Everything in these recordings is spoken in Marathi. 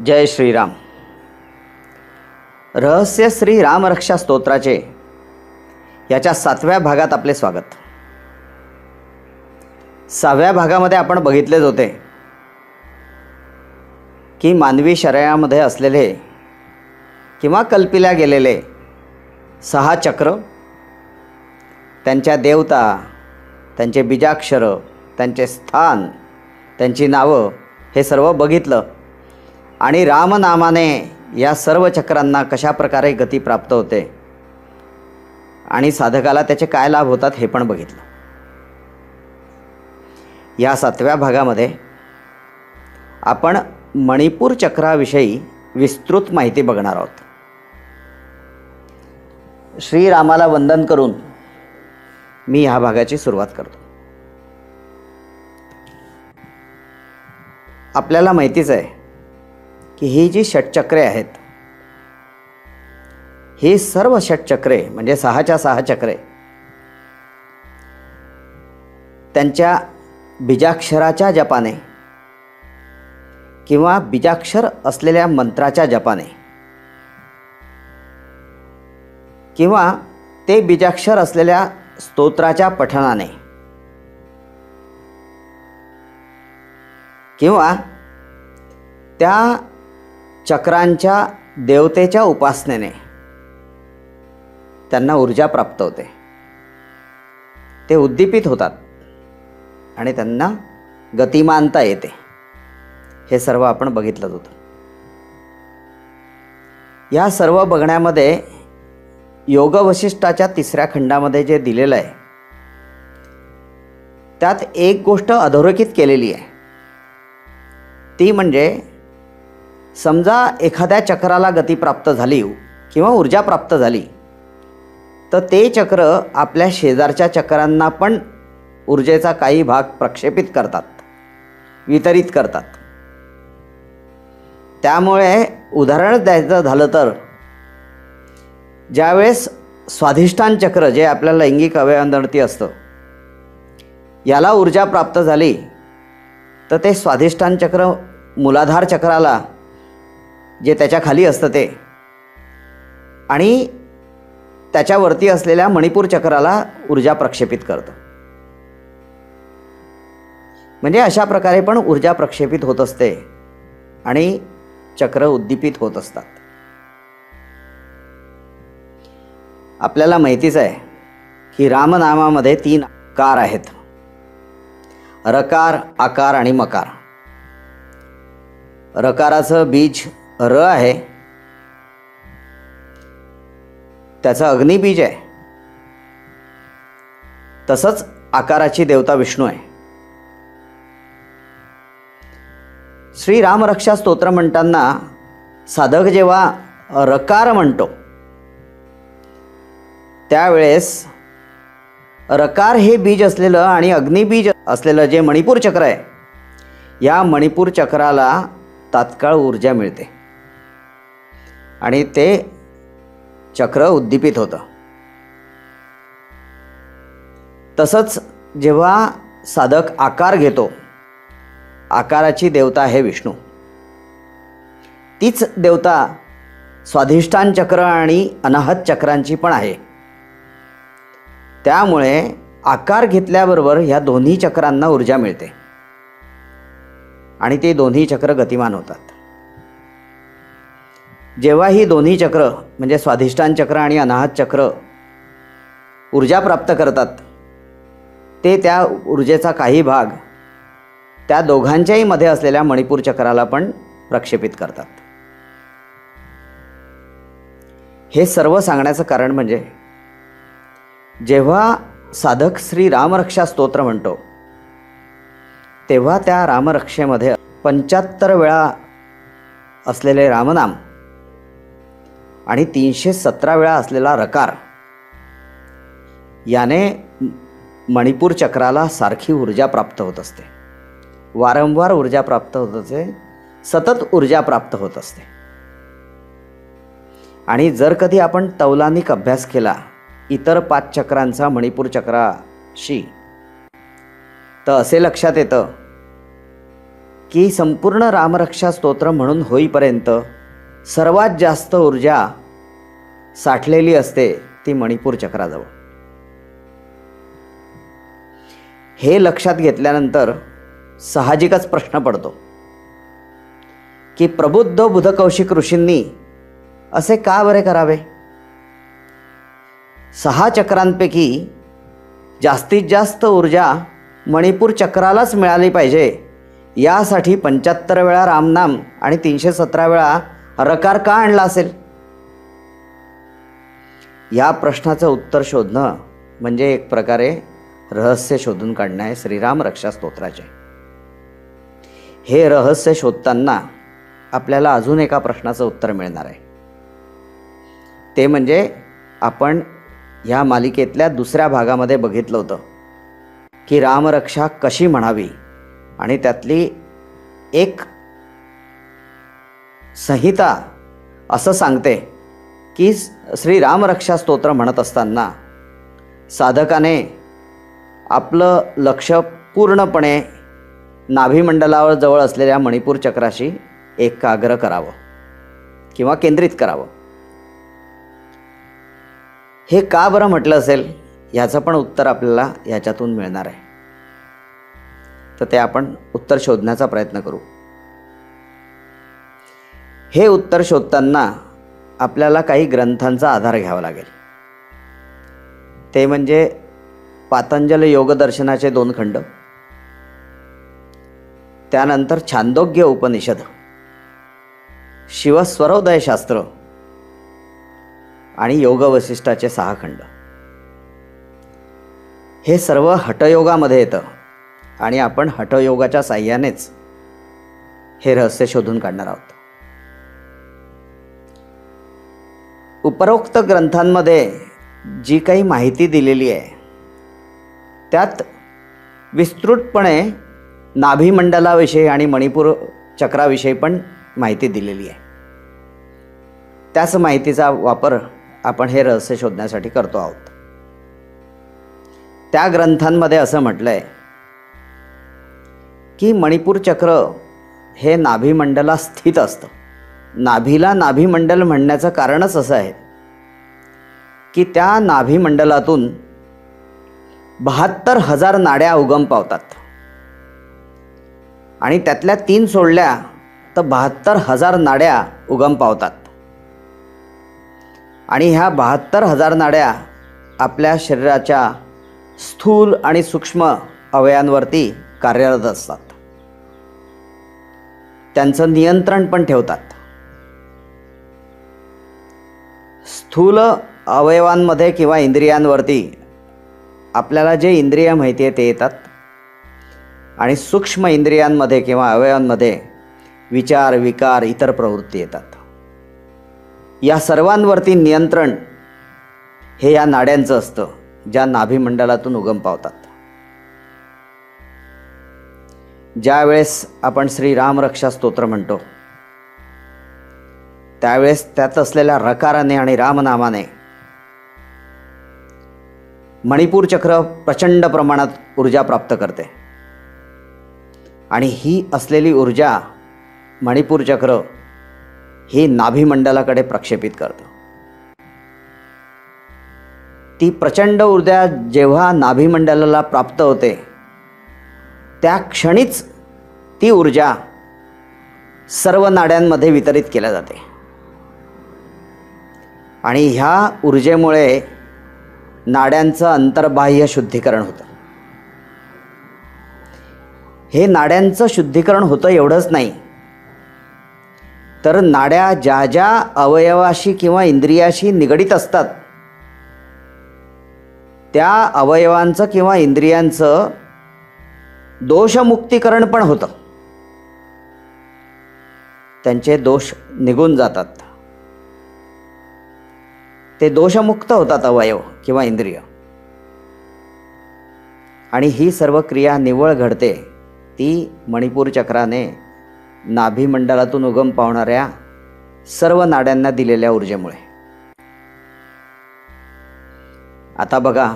जय श्रीराम. रहस्य श्री रामरक्षा स्तोत्राचे याच्या 7व्या भागात आपले स्वागत. 6व्या भागामध्ये आपण बघितलेच होते की मानवी शरीरामध्ये असलेले किंवा कल्पिल्या गेलेले 6 चक्र, त्यांच्या देवता, त्यांचे बीजाक्षर, त्यांचे स्थान, त्यांची नावं हे सर्व बघितलं आणि रामनामाने या सर्व चक्रांना कशा प्रकारे गती प्राप्त होते आणि साधकाला त्याचे काय लाभ होतात हे पण बघितलं. या 7व्या भागामध्ये आपण मणिपूर चक्राविषयी विस्तृत माहिती बघणार आहोत. श्रीरामाला वंदन करून मी ह्या भागाची सुरुवात करतो. आपल्याला माहितीच आहे की ही जी षटचक्रे आहेत, ही सर्व षटचक्रे म्हणजे 6च्या 6 चक्रे त्यांच्या बीजाक्षराच्या जपाने किंवा बीजाक्षर असलेल्या मंत्राच्या जपाने किंवा ते बीजाक्षर असलेल्या स्तोत्राच्या पठणाने किंवा त्या चक्रांच्या देवतेच्या उपासनेने त्यांना ऊर्जा प्राप्त होते. ते उद्दीपित होतात आणि त्यांना गतिमानता येते. हे सर्व आपण बघितलंच होतं. या सर्व बघण्यामध्ये योग वशिष्ठाच्या 3ऱ्या खंडामध्ये जे दिलेलं आहे त्यात एक गोष्ट अधोरेखित केलेली आहे. ती म्हणजे समजा एखाद्या चक्राला गती प्राप्त झाली किंवा ऊर्जा प्राप्त झाली तर ते चक्र आपल्या शेजारच्या चक्रांना पण ऊर्जेचा काही भाग प्रक्षेपित करतात, वितरित करतात. त्यामुळे उदाहरण द्यायचं झालं तर ज्यावेळेस स्वाधिष्ठान चक्र जे आपल्या लैंगिक अवयवांवरती असतं याला ऊर्जा प्राप्त झाली तर ते स्वाधिष्ठान चक्र मूलाधार चक्राला जे त्याच्या खाली असतं ते आणि त्याच्यावरती असलेल्या मणिपूर चक्राला ऊर्जा प्रक्षेपित करतं. म्हणजे अशा प्रकारे पण ऊर्जा प्रक्षेपित होत असते आणि चक्र उद्दीपित होत असतात. आपल्याला माहितीच आहे की रामनामामध्ये 3 कार आहेत: रकार, आकार आणि मकार. रकाराचं बीज र आहे, त्याचं अग्निबीज आहे. तसंच आकाराची देवता विष्णू आहे. श्री रामरक्षा स्तोत्र म्हणताना साधक जेव्हा रकार म्हणतो त्यावेळेस रकार हे बीज असलेलं आणि अग्निबीज असलेलं जे मणिपूर चक्र आहे या मणिपूर चक्राला तात्काळ ऊर्जा मिळते आणि ते चक्र उद्दीपित होतं. तसंच जेव्हा साधक आकार घेतो, आकाराची देवता आहे विष्णू. तीच देवता स्वाधिष्ठान चक्र आणि अनाहत चक्रांची पण आहे. त्यामुळे आकार घेतल्याबरोबर ह्या दोन्ही चक्रांना ऊर्जा मिळते आणि ते दोन्ही चक्र गतिमान होतात. जेव्हा ही दोन्ही चक्र म्हणजे स्वाधिष्ठान चक्र आणि अनाहत चक्र ऊर्जा प्राप्त करतात ते त्या ऊर्जेचा काही भाग त्या दोघांच्याही मध्ये असलेल्या मणिपूर चक्राला पण प्रक्षेपित करतात. हे सर्व सांगण्याचं कारण म्हणजे जेव्हा साधक श्री रामरक्षा स्तोत्र म्हणतो तेव्हा त्या रामरक्षेमध्ये 75 वेळा असलेले रामनाम आणि 317 वेळा असलेला रकार याने मणिपूर चक्राला सारखी ऊर्जा प्राप्त होत असते. वारंवार ऊर्जा प्राप्त होत असते, सतत ऊर्जा प्राप्त होत असते. आणि जर कधी आपण तौलानिक अभ्यास केला इतर 5 चक्रांचा मणिपूर चक्राशी तर असे लक्षात येतं की संपूर्ण रामरक्षा स्तोत्र म्हणून होईपर्यंत सर्वात जास्त ऊर्जा साठलेली असते ती मणिपूर चक्राजवळ. हे लक्षात घेतल्यानंतर साहजिकच प्रश्न पडतो की प्रबुद्ध बुधकौशिक ऋषींनी असे का बरे करावे? 6 चक्रांपैकी जास्तीत जास्त ऊर्जा मणिपूर चक्रालाच मिळाली पाहिजे, यासाठी 75 वेळा रामनाम आणि 317 वेळा रकार का आणला असेल? या प्रश्नाचं उत्तर शोधणं म्हणजे एक प्रकारे रहस्य शोधून काढणे आहे श्रीराम रक्षा स्तोत्राचे. हे रहस्य शोधताना आपल्याला अजून एका प्रश्नाचं उत्तर मिळणार आहे. ते म्हणजे आपण ह्या मालिकेतल्या दुसऱ्या भागामध्ये बघितलं होतं की रामरक्षा कशी म्हणावी, आणि त्यातली एक संहिता असं सांगते की श्री रामरक्षा स्तोत्र म्हणत असताना साधकाने आपलं लक्ष पूर्णपणे नाभिमंडलावर जवळ असलेल्या मणिपूर चक्राशी एकाग्र करावं किंवा केंद्रित करावं. हे का बरं म्हटलं असेल याचं पण उत्तर आपल्याला याच्यातून मिळणार आहे. तर ते आपण उत्तर शोधण्याचा प्रयत्न करू. हे उत्तर शोधताना आपल्याला काही ग्रंथांचा आधार घ्यावा लागेल. ते म्हणजे पातंजल योगदर्शनाचे 2 खंड, त्यानंतर छांदोग्य उपनिषद, शिवस्वरोदय शास्त्र आणि योग वसिष्ठाचे 6 खंड. हे सर्व हठयोगामध्ये येतं आणि आपण हठयोगाच्या साह्यानेच हे रहस्य शोधून काढणार आहोत. उपरोक्त ग्रंथांमध्ये जी काही माहिती दिलेली आहे त्यात विस्तृतपणे नाभिमंडलाविषयी आणि मणिपूर चक्राविषयी पण माहिती दिलेली आहे. त्याच माहितीचा वापर आपण हे रहस्य शोधण्यासाठी करतो आहोत. त्या ग्रंथांमध्ये असं म्हटलं आहे की मणिपूर चक्र हे नाभिमंडलात स्थित असतं. नाभीला नाभिमंडल म्हणण्याचं कारणच असं आहे की त्या नाभिमंडलातून 72,000 नाड्या उगम पावतात आणि त्यातल्या 3 सोडल्या तर 72,000 नाड्या उगम पावतात. आणि ह्या 72,000 नाड्या आपल्या शरीराच्या स्थूल आणि सूक्ष्म अवयवांवरती कार्यरत असतात, त्यांचं नियंत्रण पण ठेवतात. स्थूल अवयवांमध्ये किंवा इंद्रियांवरती आपल्याला जे इंद्रिय माहिती आहे ते येतात आणि सूक्ष्म इंद्रियांमध्ये किंवा अवयवांमध्ये विचार, विकार, इतर प्रवृत्ती येतात. या सर्वांवरती नियंत्रण हे या नाड्यांचं असतं ज्या नाभिमंडलातून उगम पावतात. ज्यावेळेस आपण श्री रामरक्षा स्तोत्र म्हणतो त्यावेळेस त्यात असलेल्या रकाराने आणि रामनामाने मणिपूर चक्र प्रचंड प्रमाणात ऊर्जा प्राप्त करते आणि ही असलेली ऊर्जा मणिपूर चक्र ही नाभिमंडलाकडे प्रक्षेपित करतं. ती प्रचंड ऊर्जा जेव्हा नाभिमंडलाला प्राप्त होते त्या क्षणीच ती ऊर्जा सर्व नाड्यांमध्ये वितरित केल्या जाते आणि ह्या ऊर्जेमुळे नाड्यांचं अंतर्बाह्य शुद्धीकरण होतं. हे नाड्यांचं शुद्धीकरण होतं एवढंच नाही, तर नाड्या ज्या ज्या अवयवाशी किंवा इंद्रियाशी निगडीत असतात त्या अवयवांचं किंवा इंद्रियांचं दोषमुक्तीकरण पण होतं. त्यांचे दोष निघून जातात, ते दोषमुक्त होतात अवयव किंवा इंद्रिय. आणि ही सर्व क्रिया निव्वळ घडते ती मणिपूर चक्राने नाभिमंडलातून उगम पावणाऱ्या सर्व नाड्यांना दिलेल्या ऊर्जेमुळे. आता बघा,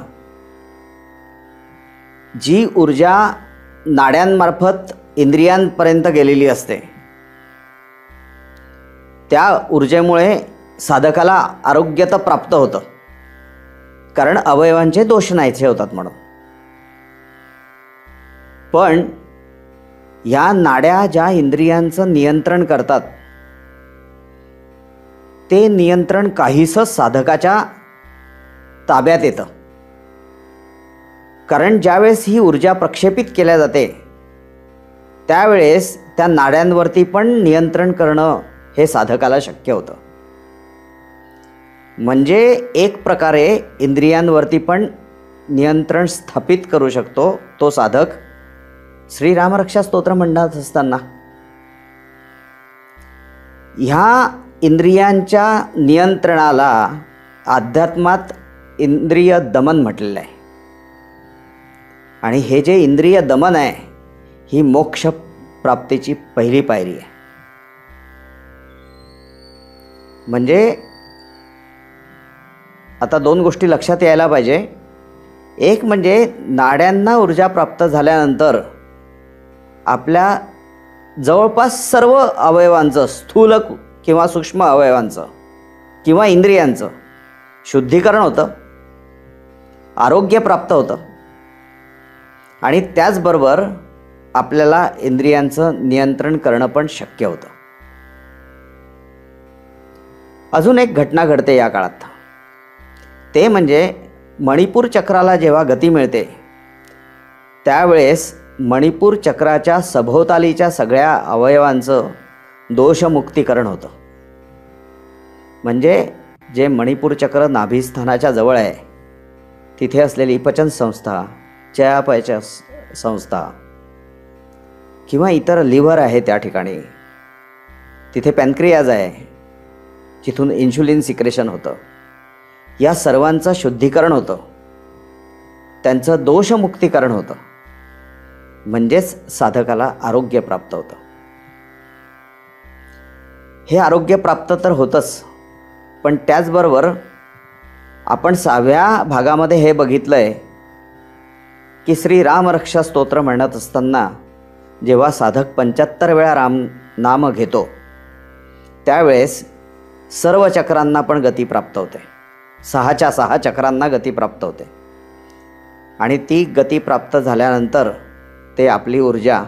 जी ऊर्जा नाड्यांमार्फत इंद्रियांपर्यंत गेलेली असते. त्या ऊर्जेमुळे साधकाला आरोग्य तर प्राप्त होतं, कारण अवयवांचे दोष नाहीसे होतात म्हणून. पण या नाड्या ज्या इंद्रियांचं नियंत्रण करतात, ते नियंत्रण काहीसं साधकाच्या ताब्यात येतं. कारण ज्यावेळेस ही ऊर्जा प्रक्षेपित केल्या जाते, त्यावेळेस त्या नाड्यांवरती पण नियंत्रण करणं हे साधकाला शक्य होतं. म्हणजे एक प्रकारे इंद्रियांवरती पण नियंत्रण स्थापित करू शकतो तो साधक श्रीरामरक्षा स्तोत्र म्हणत असताना. ह्या इंद्रियांच्या नियंत्रणाला अध्यात्मात इंद्रिय दमन म्हटलेलं आहे. आणि हे जे इंद्रिय दमन आहे, ही मोक्ष प्राप्तीची पहिली पायरी आहे. म्हणजे आता दोन गोष्टी लक्षात यायला पाहिजे. एक म्हणजे नाड्यांना ऊर्जा प्राप्त झाल्यानंतर आपल्या जवळपास सर्व अवयवांचं, स्थूल किंवा सूक्ष्म अवयवांचं किंवा इंद्रियांचं शुद्धीकरण होतं, आरोग्य प्राप्त होतं. आणि त्याचबरोबर आपल्याला इंद्रियांचं नियंत्रण करणं पण शक्य होतं. अजून एक घटना घडते या काळात. ते म्हणजे मणिपूर चक्राला जेव्हा गती मिळते, त्यावेळेस मणिपूर चक्राच्या सभोवतालीच्या सगळ्या अवयवांचं दोषमुक्तीकरण होतं. म्हणजे जे मणिपूर चक्र नाभिस्थानाच्या जवळ आहे, तिथे असलेली पचन संस्था, चयापचय संस्था किंवा इतर लिव्हर आहे त्या ठिकाणी, तिथे पॅनक्रियाज आहे जिथून इन्शुलिन सिक्रेशन होतं, या सर्वांचं शुद्धीकरण होतं, त्यांचं दोषमुक्तीकरण होतं. म्हणजेच साधकाला आरोग्य प्राप्त होतं. हे आरोग्य प्राप्त तर होतंच, पण त्याचबरोबर आपण 6व्या भागामध्ये हे बघितलं आहे की श्रीरामरक्षा स्तोत्र म्हणत असताना जेव्हा साधक 75 वेळा राम नाम घेतो, त्यावेळेस सर्व चक्रांना पण गती प्राप्त होते. 6च्या 6 चक्रांना गती प्राप्त होते. आणि ती गती प्राप्त झाल्यानंतर ते आपली ऊर्जा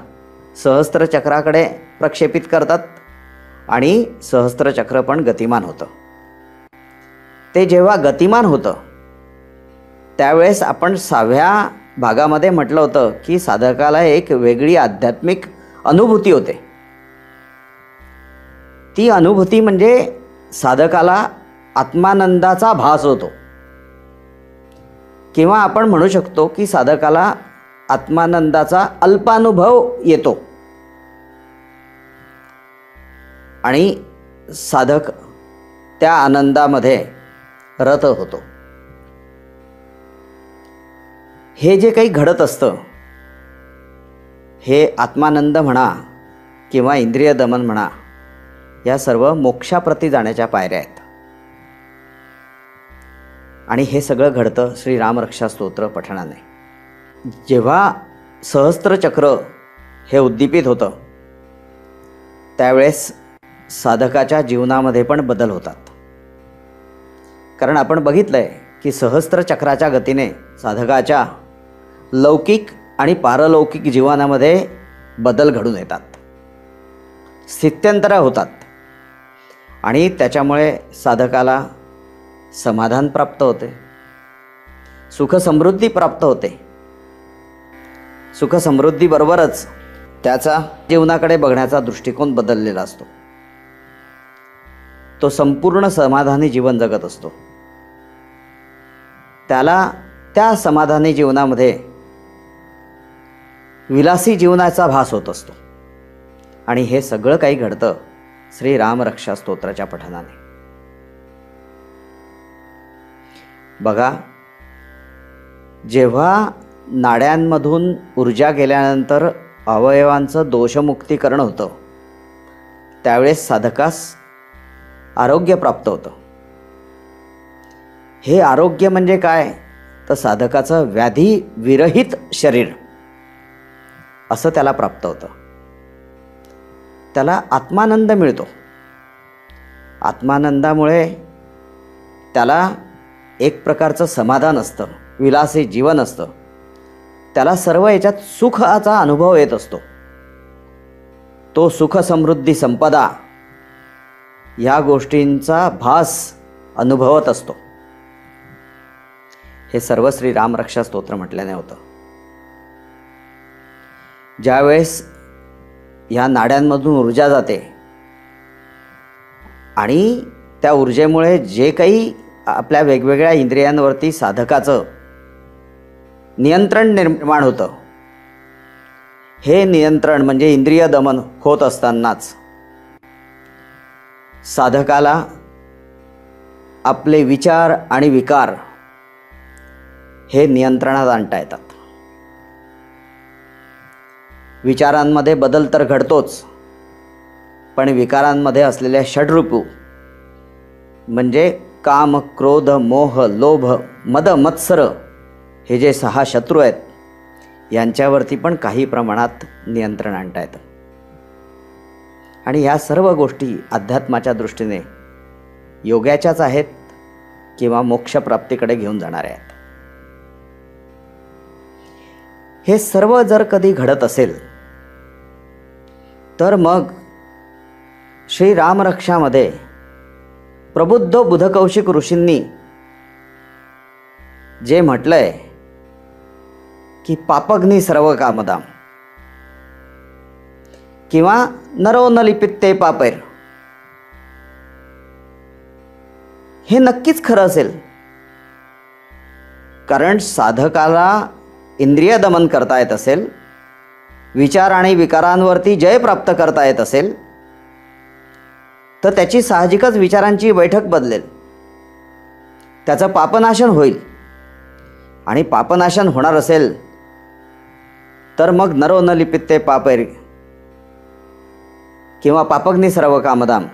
सहस्त्र चक्राकडे प्रक्षेपित करतात आणि सहस्त्र चक्र पण गतिमान होतं. ते जेव्हा गतिमान होतं, त्यावेळेस आपण 6व्या भागामध्ये म्हटलं होतं की साधकाला एक वेगळी आध्यात्मिक अनुभूती होते. ती अनुभूती म्हणजे साधकाला आत्मानंदाचा भास होतो, किंवा आपण म्हणू शकतो की साधकाला आत्मानंदाचा अल्पानुभव येतो. आणि साधक त्या आनंदामध्ये रत होतो. हे जे काही घडत असतं, हे आत्मानंद म्हणा किंवा इंद्रिय दमन म्हणा, या सर्व मोक्षाप्रती जाण्याच्या पायऱ्या आहेत. आणि हे सगळं घडतं श्रीरामरक्षा स्तोत्र पठणाने. जेव्हा सहस्त्र चक्र हे उद्दीपित होतं, त्यावेळेस साधकाच्या जीवनामध्ये पण बदल होतात. कारण आपण बघितलं आहे की सहस्त्र चक्राच्या गतीने साधकाच्या लौकिक आणि पारलौकिक जीवनामध्ये बदल घडून येतात, स्थित्यंतरं होतात. आणि त्याच्यामुळे साधकाला समाधान प्राप्त होते, सुखसमृद्धी प्राप्त होते. सुखसमृद्धीबरोबरच त्याचा जीवनाकडे बघण्याचा दृष्टिकोन बदललेला असतो. तो संपूर्ण समाधानी जीवन जगत असतो. त्याला त्या समाधानी जीवनामध्ये विलासी जीवनाचा भास होत असतो. आणि हे सगळं काही घडतं श्रीरामरक्षा स्तोत्राच्या पठणाने. बघा, जेव्हा नाड्यांमधून ऊर्जा गेल्यानंतर अवयवांचं दोषमुक्तीकरण होतं, त्यावेळेस साधकास आरोग्य प्राप्त होतं. हे आरोग्य म्हणजे काय, तर साधकाचं व्याधी विरहित शरीर असं त्याला प्राप्त होतं. त्याला आत्मानंद मिळतो. आत्मानंदामुळे त्याला एक प्रकारचं समाधान असतं, विलासी जीवन असतं. त्याला सर्व याच्यात सुखाचा अनुभव येत असतो. तो सुख, समृद्धी, संपदा या गोष्टींचा भास अनुभवत असतो. हे सर्व श्री रामरक्षा स्तोत्र म्हटल्याने होतं. ज्यावेळेस ह्या नाड्यांमधून ऊर्जा जाते आणि त्या ऊर्जेमुळे जे काही आपल्या वेगवेगळ्या इंद्रियांवरती साधकाचं नियंत्रण निर्माण होतं, हे नियंत्रण म्हणजे इंद्रिय दमन होत असतानाच साधकाला आपले विचार आणि विकार हे नियंत्रणात आणता येतात. विचारांमध्ये बदल तर घडतोच, पण विकारांमध्ये असलेल्या षड्रूपू म्हणजे काम, क्रोध, मोह, लोभ, मद, मत्सर हे जे 6 शत्रू आहेत, यांच्यावरती पण काही प्रमाणात नियंत्रण आणता येतं. आणि ह्या सर्व गोष्टी अध्यात्माच्या दृष्टीने योगाच्याच आहेत किंवा मोक्षप्राप्तीकडे घेऊन जाणाऱ्या आहेत. हे सर्व जर कधी घडत असेल तर मग श्री रामरक्षामध्ये प्रबुद्ध बुधकौशिक ऋषींनी जे म्हटलंय की पापग्नी सर्व कामदाम किंवा नरो न लिपित्ते पापैर, हे नक्कीच खरं असेल. कारण साधकाला इंद्रिय दमन करता येत असेल, विचार आणि विकारांवरती जय प्राप्त करता येत असेल, तर त्याची साहजिकच विचारांची बैठक बदलेल, त्याचं पापनाशन होईल. आणि पापनाशन होणार असेल तर मग नरो न लिपित्ते पापैर किंवा पापग्नी सर्व कामदाम,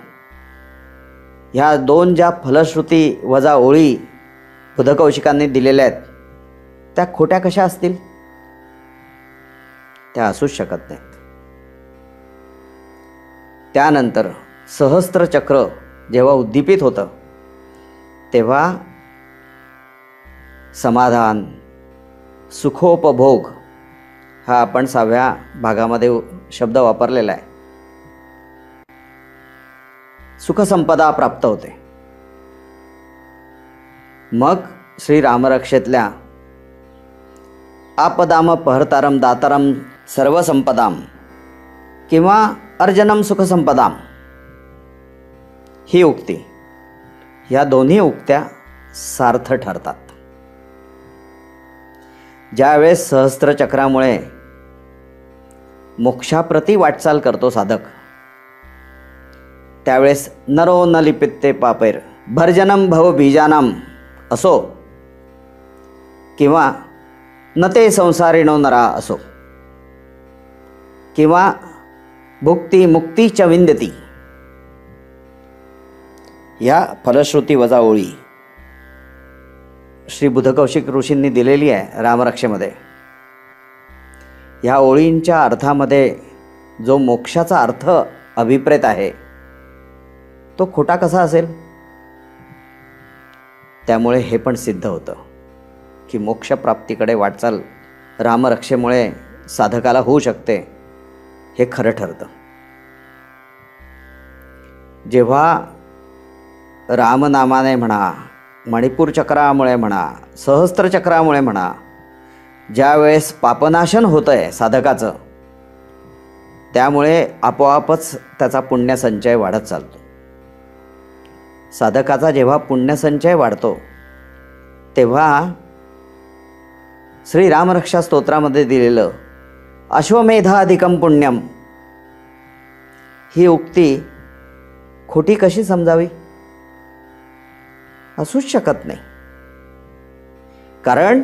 ह्या 2 ज्या फलश्रुती वजा ओळी बुधकौशिकांनी दिलेल्या आहेत, त्या खोट्या कशा असतील? त्या असूच शकत नाहीत. त्यानंतर सहस्त्र चक्र जेव्हा उद्दीपित होतं तेव्हा समाधान, सुखोपभोग हा आपण 6व्या भागामध्ये शब्द वापरलेला आहे. सुखसंपदा प्राप्त होते. मग श्री रामरक्षेतल्या आपदाम पहर्तारम दातारम सर्व संपदाम किंवा अर्जनम सुखसंपदाम ही उक्ती, ह्या दोन्ही उक्त्या सार्थ ठरतात. ज्यावेळेस सहस्त्रचक्रामुळे मोक्षाप्रती वाटचाल करतो साधक, त्यावेळेस नरो न लिपित्ते पापैर भर्जनम भव बीजानाम असो किंवा न ते संसारिणो नरा असो किंवा भुक्ती मुक्ती च विंदती, या फलश्रुती वजा ओळी श्री बुधकौशिक ऋषींनी दिलेली आहे रामरक्षेमध्ये. ह्या ओळींच्या अर्थामध्ये जो मोक्षाचा अर्थ अभिप्रेत आहे तो खोटा कसा असेल? त्यामुळे हे पण सिद्ध होतं की मोक्षप्राप्तीकडे वाटचाल रामरक्षेमुळे साधकाला होऊ शकते, हे खरं ठरतं. जेव्हा रामनामाने म्हणा, मणिपूर चक्रामुळे म्हणा, सहस्त्रचक्रामुळे म्हणा, ज्यावेळेस पापनाशन होतं आहे साधकाचं, त्यामुळे आपोआपच त्याचा पुण्यसंचय वाढत चालतो. साधकाचा जेव्हा पुण्यसंचय वाढतो तेव्हा श्री रामरक्षा स्तोत्रामध्ये दिलेलं अश्वमेधाधिकम पुण्यम ही उक्ती खोटी कशी समजावी? असूच शकत नाही. कारण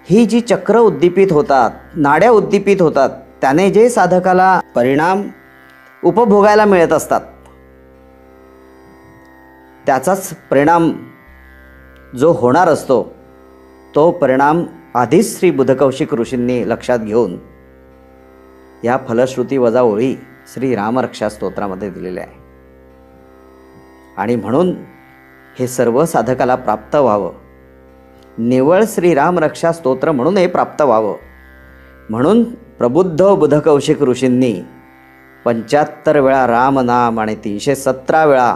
ही जी चक्र उद्दीपित होतात, नाड्या उद्दीपित होतात, त्याने जे साधकाला परिणाम उपभोगायला मिळत असतात, त्याचाच परिणाम जो होणार असतो तो परिणाम आधीच श्री बुधकौशिक ऋषींनी लक्षात घेऊन या फलश्रुती वजा ओळी श्री रामरक्षा स्तोत्रामध्ये दिलेले आहे. आणि म्हणून हे सर्व साधकाला प्राप्त व्हावं, निवळ श्रीरामरक्षा स्तोत्र म्हणून हे प्राप्त व्हावं, म्हणून प्रबुद्ध बुधकौशिक ऋषींनी 75 वेळा रामनाम आणि 317 वेळा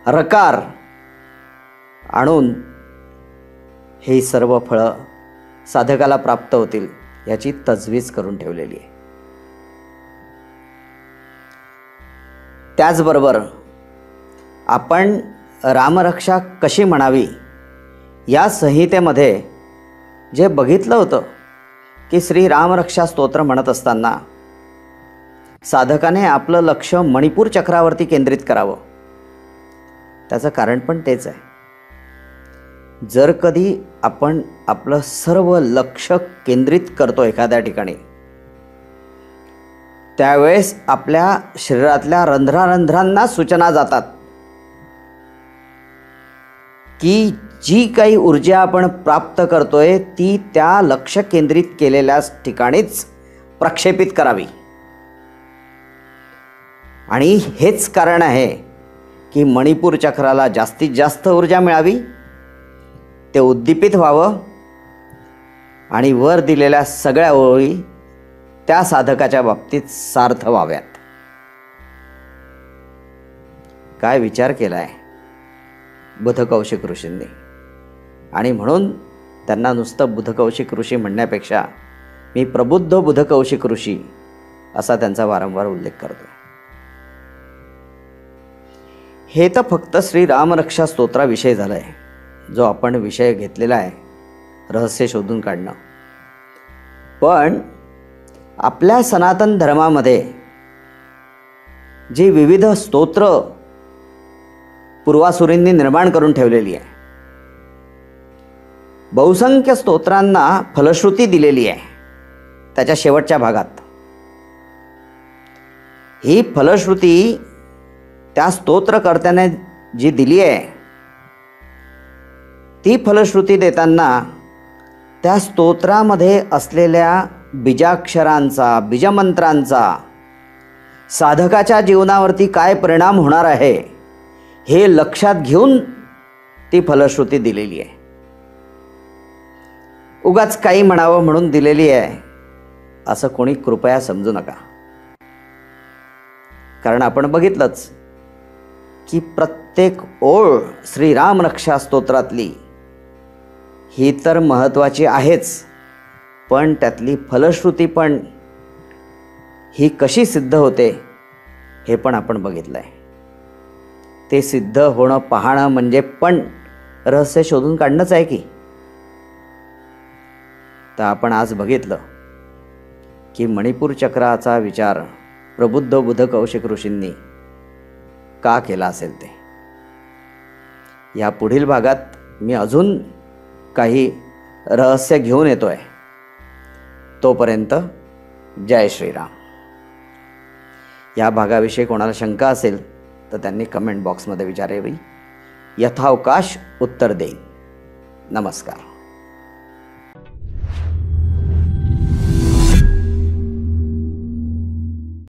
रकार आणून हे सर्व फळं साधकाला प्राप्त होतील याची तजवीज करून ठेवलेली आहे. त्याचबरोबर आपण रामरक्षा कशी म्हणावी या संहितेमध्ये जे बघितलं होतं की श्री रामरक्षा स्तोत्र म्हणत असताना साधकाने आपलं लक्ष मणिपूर चक्रावरती केंद्रित करावं. त्याचं कारण पण तेच आहे. जर कधी आपण आपलं सर्व लक्ष केंद्रित करतो एखाद्या ठिकाणी, त्यावेळेस आपल्या शरीरातल्या रंध्रारंध्रांना सूचना जातात की जी काही ऊर्जा आपण प्राप्त करतोय ती त्या लक्ष केंद्रित केलेल्या ठिकाणीच प्रक्षेपित करावी. आणि हेच कारण आहे की मणिपूर चक्राला जास्तीत जास्त ऊर्जा मिळावी, ते उद्दीपित व्हावं आणि वर दिलेल्या सगळ्या ओळी त्या साधकाच्या बाबतीत सार्थ व्हाव्यात. काय विचार केला आहे बुधकौशिक ऋषींनी. आणि म्हणून त्यांना नुसतं बुधकौशिक ऋषी म्हणण्यापेक्षा मी प्रबुद्ध बुधकौशिक ऋषी असा त्यांचा वारंवार उल्लेख करतो. हे तर फक्त श्री रामरक्षा स्तोत्राविषयी झालं आहे, जो आपण विषय घेतलेला आहे रहस्य शोधून काढणं. पण आपल्या सनातन धर्मामध्ये जी विविध स्तोत्र पूर्वासुरींनी निर्माण करून ठेवलेली आहे, बहुसंख्य स्तोत्रांना फलश्रुती दिलेली आहे. त्याच्या शेवटच्या भागात ही फलश्रुती त्या स्तोत्रकर्त्याने जी दिली आहे, ती फलश्रुती देताना त्या स्तोत्रामध्ये असलेल्या बीजाक्षरांचा, बीजमंत्रांचा साधकाच्या जीवनावरती काय परिणाम होणार आहे हे लक्षात घेऊन ती फलश्रुती दिलेली आहे. उगाच काही म्हणावं म्हणून दिलेली आहे असं कोणी कृपया समजू नका. कारण आपण बघितलंच की प्रत्येक ओळ श्री रामरक्षा स्तोत्रातली ही तर महत्त्वाची आहेच, पण त्यातली फलश्रुती पण ही कशी सिद्ध होते हे पण आपण बघितलं आहे. ते सिद्ध होणं पाहणं म्हणजे पण रहस्य शोधून काढणंच आहे की. तर आपण आज बघितलं की मणिपूर चक्राचा विचार प्रबुद्ध बुधकौशिक ऋषींनी का केला असेल ते. या पुढील भागात मी अजून काही रहस्य घेऊन येतोय. तोपर्यंत जय श्रीराम. या भागाविषयी कोणाला शंका असेल तर त्यांनी कमेंट बॉक्समध्ये विचारावी. यथावकाश उत्तर देईन. नमस्कार.